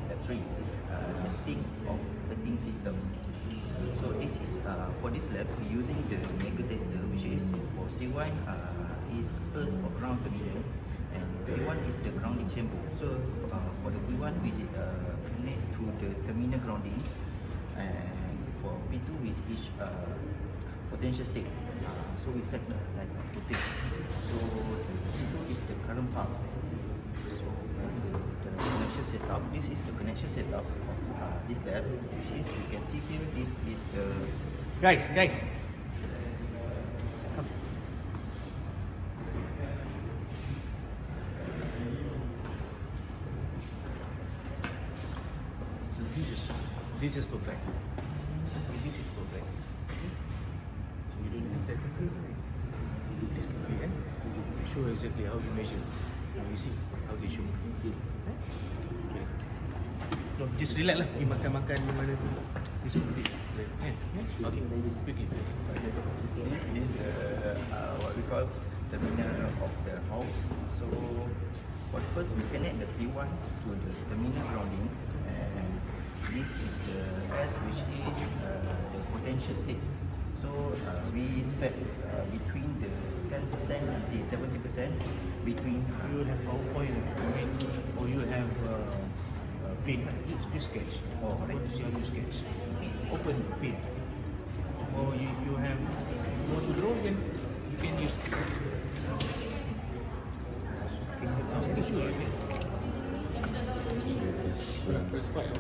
step 3, testing of earthing system. So this is for this lab we're using the mega tester, which is for C1 is earth or ground terminal, and P1 is the grounding chamber. So for the P1 we connect to the terminal grounding, and for P2 is each potential state. So we set like a voltage. So C2 is the current path. So the connection setup. This is the connection setup of this lab, which is you can see here. This is the Guys. This is perfect. This is perfect. You don't have that this can be, show exactly how you measure. Now you see how they show. Okay. So just relax lah. Pergi makan di mana tu. This will be. Okay. Quickly. This is the what we call terminal of the house. So for first we connect the P1 to the terminal grounding, and this is the S, which is the potential state. So we set between the 10% until 70% between. You have PowerPoint, or you have pin. Just sketch. Oh, What is your sketch? Open pin. Or if you have more to draw, then you can use. Okay, sure. Okay. That's fine.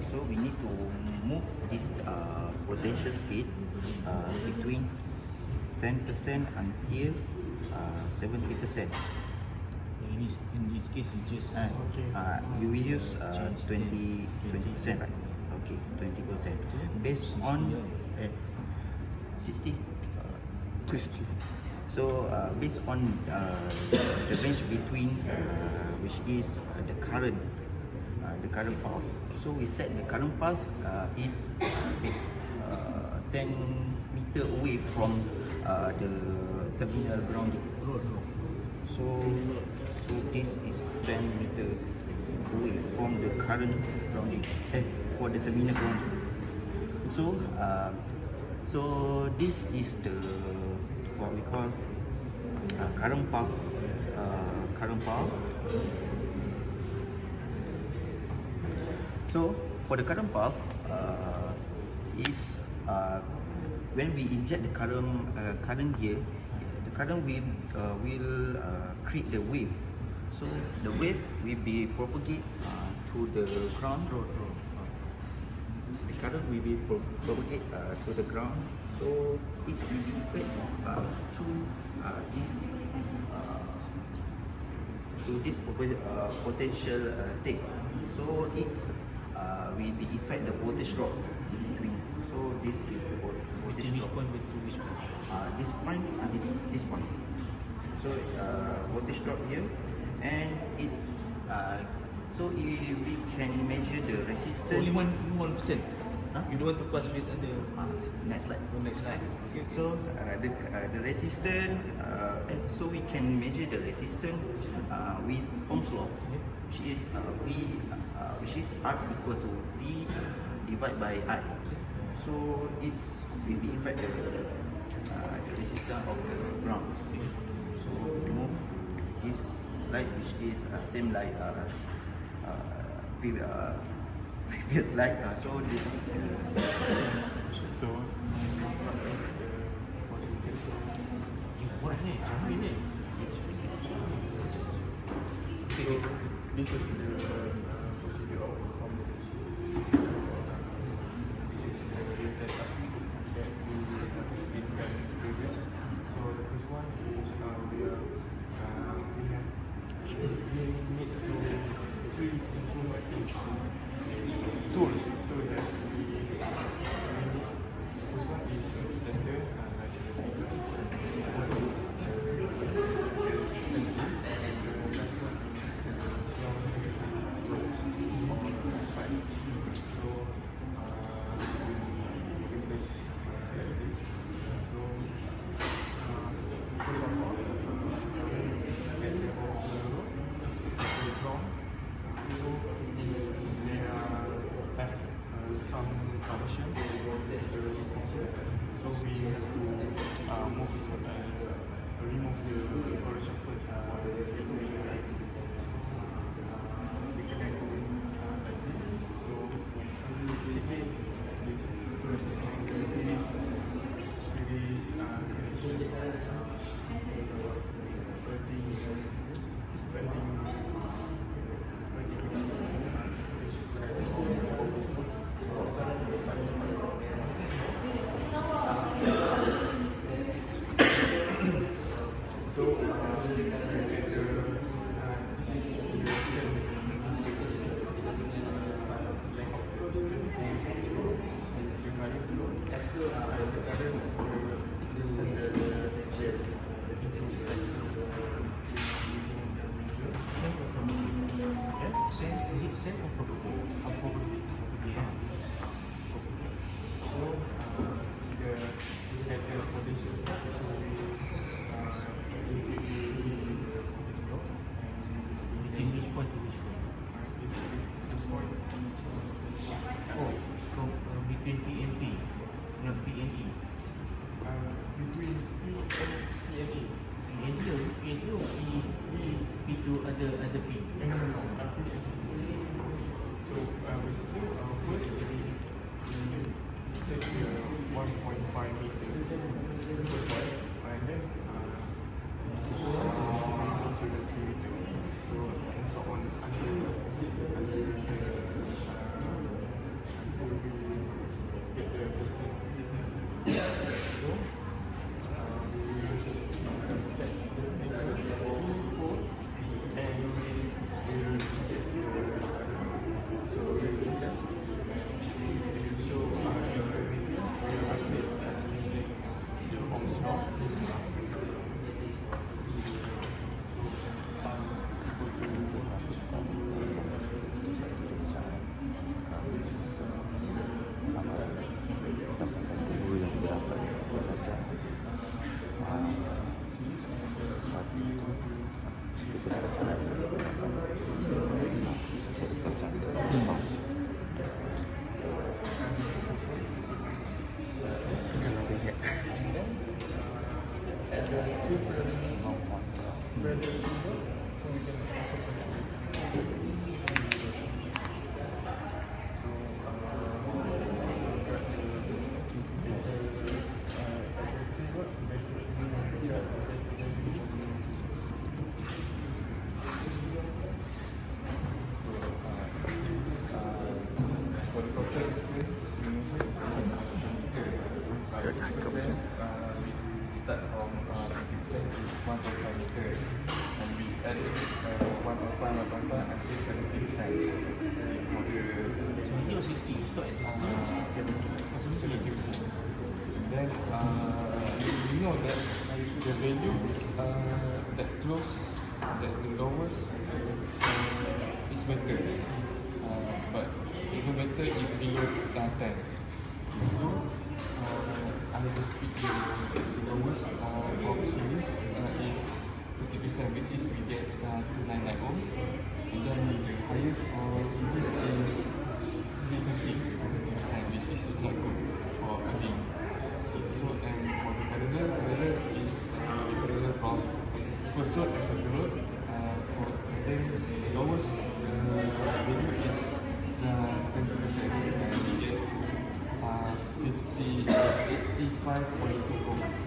So we need to move this potential state between 10% until 70%. In this case, you just You will use 20%, right? Okay, 20%. Based on 60. 60. So based on the range between which is the current path. So we set the current path is 10 meter away from the terminal grounding. So this is 10 meter away from the current grounding for the terminal grounding. So this is the what we call current path. So for the current path is when we inject the current here, the current will create the wave. So the wave will be propagate to the ground. The current will be propagate to the ground. So it will be effect to this potential state. So it will be effect the voltage drop between. So this is the voltage drop. This point until this point. So voltage drop here, and it so we can measure the resistance. only 1%. Huh? You don't want to pass with the Next slide. next slide. Okay. So the resistance, so we can measure the resistance with Ohm's law, which is which is R equal to V divided by I. So it will be affect the resistance of the ground. Okay. So remove this slide, which is same like previous slide. So this is the So, buat ni, cantik ni. So this is the procedure of performance. This is the real setup that we have been done previous. So the first one is we need to three instrument tools that we need. The first one is the tester, some condition. So we have to remove the corrosion first. We connect with like this. So basically, so this is the series connection. So So, this is the length of the piston. So, the current flow, the current will send the wave into Same or probably? Probably. So, at the potential start, so Which point to which point? this point. Oh, from between PNP and PNE. Between P and PNE. PNE or P to other P? No. So basically, first we take the 1.5 meter first one, and then second one is we move to the 3 meter. So and so on until we get the piston. So we set the anchor to 4 and we inject the so we will test and we will show the video. We will update using the Ohm's law. For the total distance, we start from 50% is 1.5 meter, and we add 1.5 until 70%. For the 70 or 60? Stop at 60? 70%. Then you know that the value that close, that the lowest is better, but even better is below 10. So I will just pick the lowest for series is 30%, which is we get 299 ohm, and then the highest for series is 326, 70%, which is not good for a beam. So and for the parallel is parallel from first load to second load. For then the lowest value is 10%, and we get 85.20.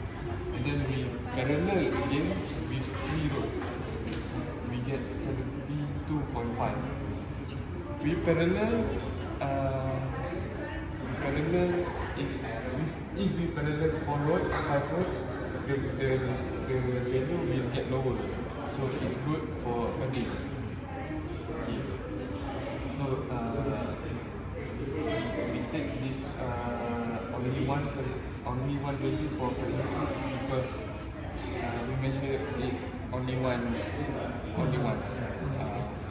And then we parallel again with 3 road. We get 72.5. We parallel if we parallel 4 road, 5 road, the value will get lower. So it's good for a day. Okay. So we take this only one value for per input because we measure it only once. When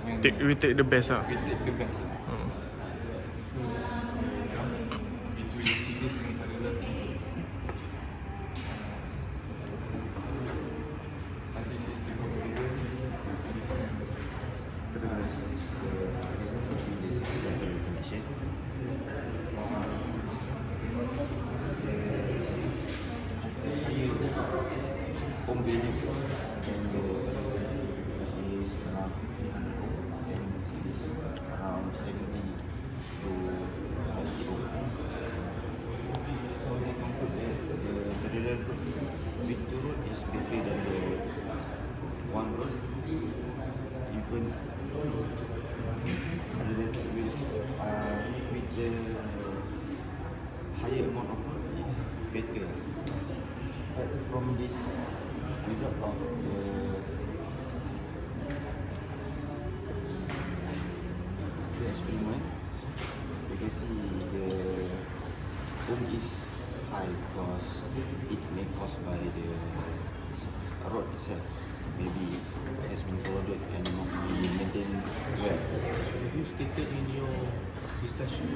We take the best we take the best. So this is between series and parallel. So this is the comparison. So this is connection. Home value and is around 300 ohm and this is around 70 to 90 ohm. So they conclude that the parallel road with 2 road is better than the 1 road. Even parallel with the higher amount of road is better. But from this result of the experiment, you can see the ohm is high because it may caused by the rod itself. Maybe it has been corroded and not be maintained well. You stated in your discussion.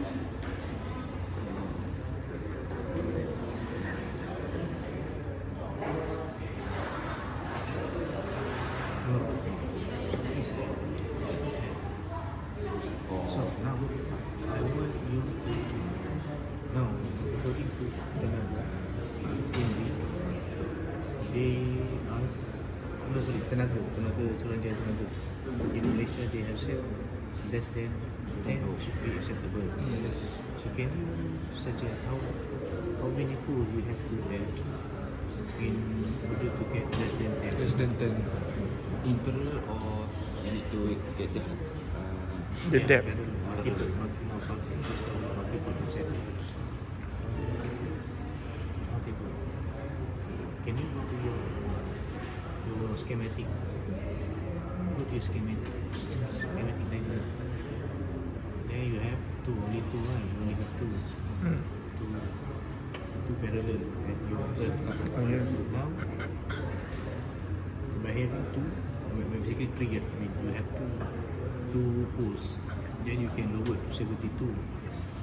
So now I want you to now according to Tenaga, they ask Tenaga Suruhanjaya Tenaga. In Malaysia they have said less than 10 should be acceptable. So can you suggest how many pools we have to add in order to get less than 10? less than 10. In parallel or you need to get the The depth. Multiple incentives. Multiple. Can you go to your schematic? Go to your schematic diagram. There you have only two, right? You only have two parallel at your curve. Now, by having two, basically three, you have two poles. Then you can lower to 72.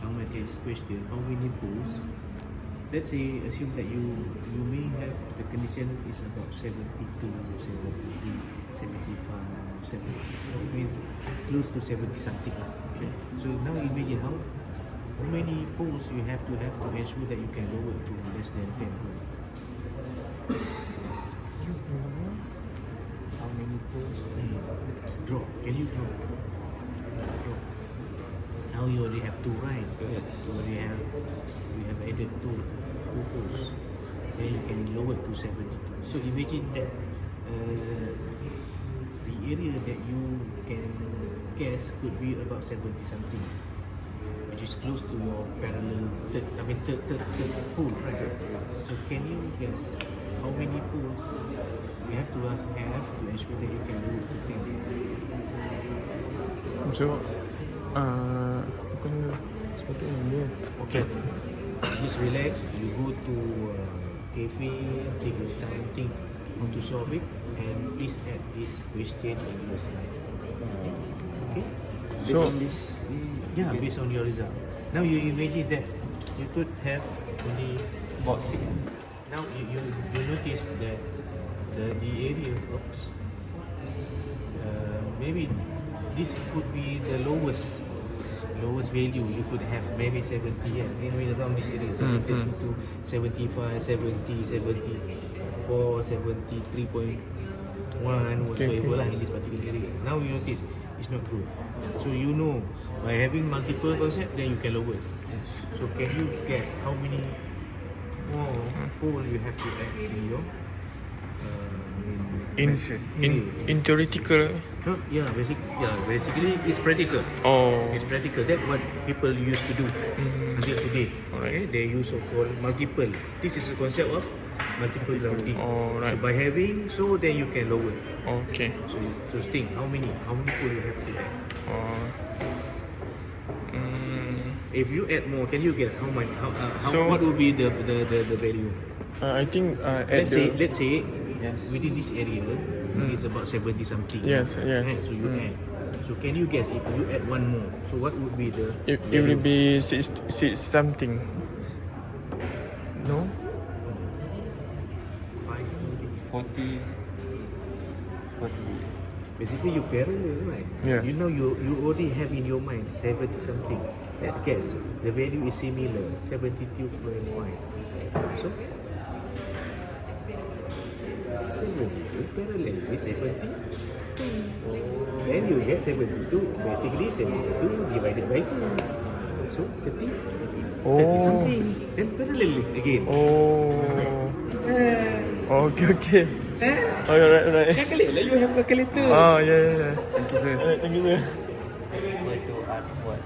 Now my question, how many poles? Let's say, assume that you may have the condition is about 72, 73, 75, 70. It means close to 70 something. Okay? So now imagine how many poles you have to ensure that you can lower to less than 10 poles. How many poles? Draw. Can you draw? Draw. Now you already have two, right? Yes. We have added two poles. Then you can lower to 72. So imagine that the area that you can guess could be about 70 something, which is close to your parallel third pole, right? So can you guess how many poles you have to ensure that you can lower to 10? So bukan sepatutnya ni. Okay. Just relax. You go to cafe, take your time, think how to solve it, and please add this question in your slide. Okay? So Yeah, based on your result. Now you imagine that you could have only about 6. Now you notice that the area, maybe this could be the lowest value you could have, maybe 70. Yeah, I mean around this area, 70 to 75, 70, 74, 73.1 whatsoever lah in this particular area. Now you notice it's not good. So you know, by having multiple concept, then you can lower. So can you guess how many more hole you have to add in your In theoretical. No, basically it's practical. Oh. It's practical. That's what people used to do until today. Alright. Okay, they use so-called multiple. This is the concept of multiple routing. Alright. So by having, so then you can lower. Okay. So think how many hole you have to add. Oh. If you add more, can you guess how much? So- What would be the value? I think at Let's say within this area is about 70 something. Yes, yes. Right? So you add. So can you guess if you add one more? So what would be the? it will be six something. No? 40. Basically you parallel, right? Yeah. You know you already have in your mind 70 something. That guess the value is similar 72.5. So 72 parallel with 70. Then you get 72. Basically 72 divided by 2. So 30 something. Then parallel again. Oh. Okay. Oh, right. Calculate lah, you have calculator. Yeah. Thank you, sir. Thank you, sir. Itu buat